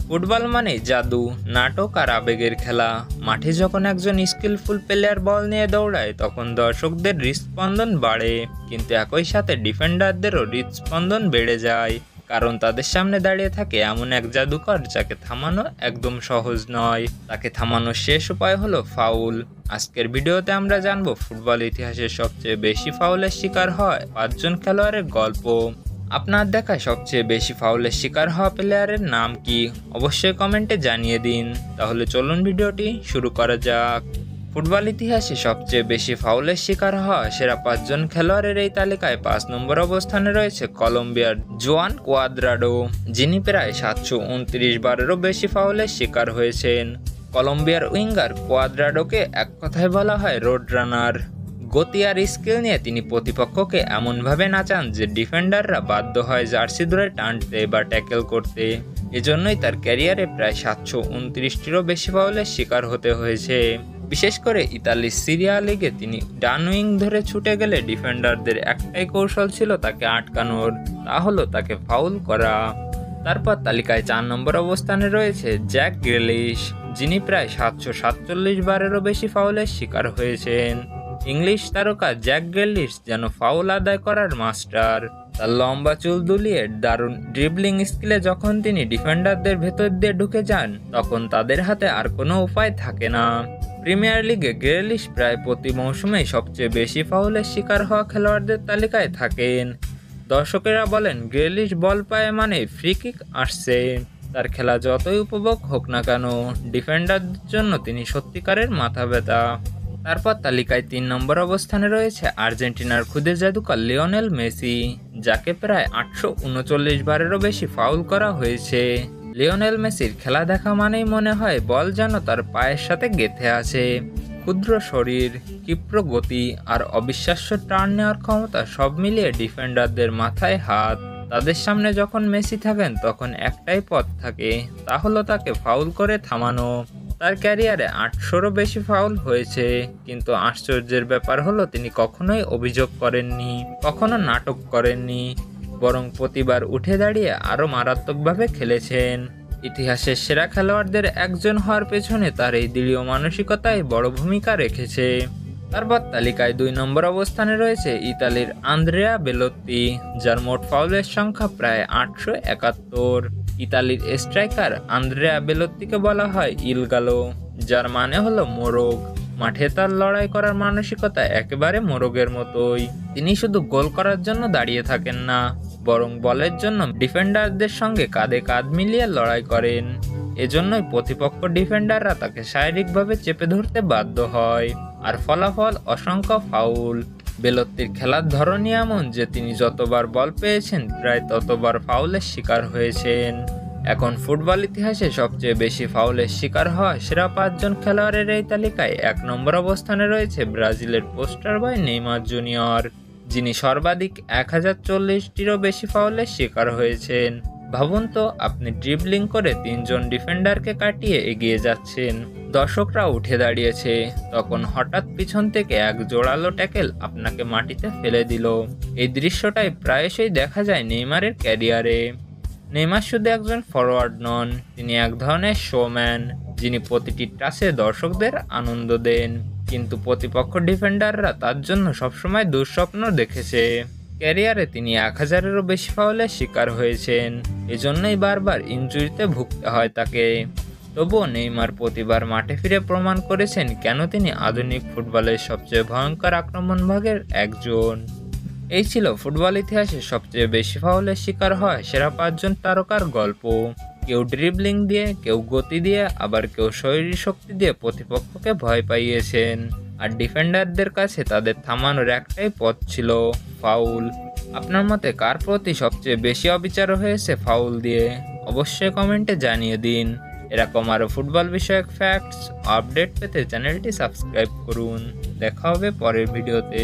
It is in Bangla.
ফুটবল মানে জাদু, নাটক আর আবেগের খেলা। মাঠে যখন একজন স্কিলফুল প্লেয়ার বল নিয়ে দৌড়ায় তখন দর্শকদের হৃদস্পন্দন বাড়ে, কিন্তু একই সাথে ডিফেন্ডারদেরও হৃদস্পন্দন বেড়ে যায়, কারণ তাদের সামনে দাঁড়িয়ে থাকে এমন এক জাদুকর যাকে থামানো একদম সহজ নয়। তাকে থামানোর শেষ উপায় হলো ফাউল। আজকের ভিডিওতে আমরা জানবো ফুটবল ইতিহাসে সবচেয়ে বেশি ফাউলের শিকার হয় 5 জন খেলোয়াড়ের গল্প। আপনার দেখায় সবচেয়ে বেশি ফাউলের শিকার হওয়া প্লেয়ারের নাম কি? অবশ্যই কমেন্টে জানিয়ে দিন। তাহলে চলুন ভিডিওটি শুরু করা যাক। ফুটবল ইতিহাসে সবচেয়ে বেশি ফাউলের শিকার হওয়া সেরা 5 জন খেলোয়াড়ের এই তালিকায় 5 নম্বর অবস্থানে রয়েছে কলম্বিয়ার জোয়ান কোয়াদ্রাডো, যিনি প্রায় 729 বারেরও বেশি ফাউলের শিকার হয়েছেন। কলম্বিয়ার উইঙ্গার কোয়াদ্রাডোকে এক কথায় বলা হয় রোড রানার। গতি আর স্কিল নিয়ে তিনি প্রতিপক্ষকে এমনভাবে নাচান যে ডিফেন্ডাররা বাধ্য হয় জার্সি ধরে টানতে বা ট্যাকেল করতে। এজন্যই তার ক্যারিয়ারে প্রায় 729টিরও বেশি ফাউলের শিকার হতে হয়েছে। বিশেষ করে ইতালির সিরিয়া লিগে তিনি ডান উইং ধরে ছুটে গেলে ডিফেন্ডারদের একটাই কৌশল ছিল তাকে আটকানোর, তা হলো তাকে ফাউল করা। তারপর তালিকায় 4 নম্বর অবস্থানে রয়েছে জ্যাক গ্রিলিশ, যিনি প্রায় 747 বারেরও বেশি ফাউলের শিকার হয়েছেন। ইংলিশ তারকা জ্যাক গ্রিলিশ যেন ফাউল আদায় করার মাস্টার। তার লম্বা চুল দুলিয়ে দারুণ ড্রিবলিং স্কিলে যখন তিনি ডিফেন্ডারদের ভেতর দিয়ে ঢুকে যান তখন তাদের হাতে আর কোনো উপায় থাকে না। প্রিমিয়ার লিগে গ্রিলিশ প্রায় প্রতি মৌসুমেই সবচেয়ে বেশি ফাউলের শিকার হওয়া খেলোয়াড়দের তালিকায় থাকেন। দর্শকেরা বলেন গ্রিলিশ বল পায় মানে ফ্রি কিক আসছে। তার খেলা যতই উপভোগ হোক না কেন, ডিফেন্ডারদের জন্য তিনি সত্যিকারের মাথা ব্যথা। তারপর তালিকায় 3 নম্বর অবস্থানে রয়েছে আর্জেন্টিনার খুদে জাদুকর লিওনেল মেসি, যাকে প্রায় 839 বারেরও বেশি ফাউল করা হয়েছে। লিওনেল মেসির খেলা দেখা মানেই মনে হয় বল যেন তার পায়ের সাথে গেঁথে আছে। ক্ষুদ্র শরীর, ক্ষিপ্র গতি আর অবিশ্বাস্য টার্ন নেওয়ার ক্ষমতা সব মিলিয়ে ডিফেন্ডারদের মাথায় হাত। তাদের সামনে যখন মেসি থাকেন তখন একটাই পথ থাকে, তা হলো তাকে ফাউল করে থামানো। তার ক্যারিয়ারে 800রও বেশি ফাউল হয়েছে, কিন্তু আশ্চর্যের ব্যাপার হলো তিনি কখনোই অভিযোগ করেননি, কখনো নাটক করেননি, বরং প্রতিবার উঠে দাঁড়িয়ে আরও মারাত্মকভাবে খেলেছেন। ইতিহাসের সেরা খেলোয়াড়দের একজন হওয়ার পেছনে তার এই দৃঢ় মানসিকতাই বড় ভূমিকা রেখেছে। তারপর তালিকায় 2 নম্বর অবস্থানে রয়েছে ইতালির আন্দ্রেয়া বেলোত্তি, যার মোট ফাউলের সংখ্যা প্রায় 871। ইতালির স্ট্রাইকার আন্দ্রেয়া বেলোত্তিকে বলা হয় ইল গালো, যার মানে হলো মোরগ। মাঠে তার লড়াই করার মানসিকতা একেবারে মোরগের মতোই। তিনি শুধু গোল করার জন্য দাঁড়িয়ে থাকেন না, বরং বলের জন্য ডিফেন্ডারদের সঙ্গে কাঁধে কাঁধ মিলিয়ে লড়াই করেন। এজন্যই প্রতিপক্ষ ডিফেন্ডাররা তাকে শারীরিকভাবে চেপে ধরতে বাধ্য হয়, আর ফলাফল অসংখ্য ফাউল। বেলোত্তির খেলার ধরনই এমন যে তিনি যতবার বল পেয়েছেন প্রায় ততবার ফাউলের শিকার হয়েছেন। এখন ফুটবল ইতিহাসে সবচেয়ে বেশি ফাউলের শিকার হওয়া সেরা 5 জন খেলোয়াড়ের এই তালিকায় 1 নম্বর অবস্থানে রয়েছে ব্রাজিলের পোস্টার বয় নেইমার জুনিয়র, যিনি সর্বাধিক 1040টিরও বেশি ফাউলের শিকার হয়েছেন। ভাবুন তো, আপনি ড্রিবলিং করে 3 জন ডিফেন্ডারকে কাটিয়ে এগিয়ে যাচ্ছেন, দর্শকরা উঠে দাঁড়িয়েছে, তখন হঠাৎ পিছন থেকে এক জোরালো ট্যাকেল আপনাকে মাটিতে ফেলে দিল। এই দৃশ্যটাই প্রায়শই দেখা যায় নেইমারের ক্যারিয়ারে। নেইমার শুধু একজন ফরওয়ার্ড নন, তিনি এক ধরনের শোম্যান, যিনি প্রতিটি টাচে দর্শকদের আনন্দ দেন, কিন্তু প্রতিপক্ষ ডিফেন্ডাররা তার জন্য সবসময় দুঃস্বপ্ন দেখেছে। ক্যারিয়ারে তিনি 1000-এরও বেশি ফাউলের শিকার হয়েছেন, এজন্যই বারবার ইনজুরিতে ভুগতে হয় তাকে। তবুও নেইমার প্রতিবার মাঠে ফিরে প্রমাণ করেছেন কেন তিনি আধুনিক ফুটবলের সবচেয়ে ভয়ঙ্কর আক্রমণভাগের একজন। এই ছিল ফুটবল ইতিহাসে সবচেয়ে বেশি ফাউলের শিকার হয় সেরা 5 জন তারকার গল্প। কেউ ড্রিবলিং দিয়ে, কেউ গতি দিয়ে, আবার কেউ শরীর শক্তি দিয়ে প্রতিপক্ষকে ভয় পাইয়েছেন, আর ডিফেন্ডারদের কাছে তাদের থামানোর একটাই পথ ছিল ফাউল। আপনার মতে কার প্রতি সবচেয়ে বেশি অবিচার হয়েছে ফাউল দিয়ে? অবশ্যই কমেন্টে জানিয়ে দিন। এরকম আরও ফুটবল বিষয়ক ফ্যাক্টস আপডেট পেতে চ্যানেলটি সাবস্ক্রাইব করুন। দেখা হবে পরের ভিডিওতে।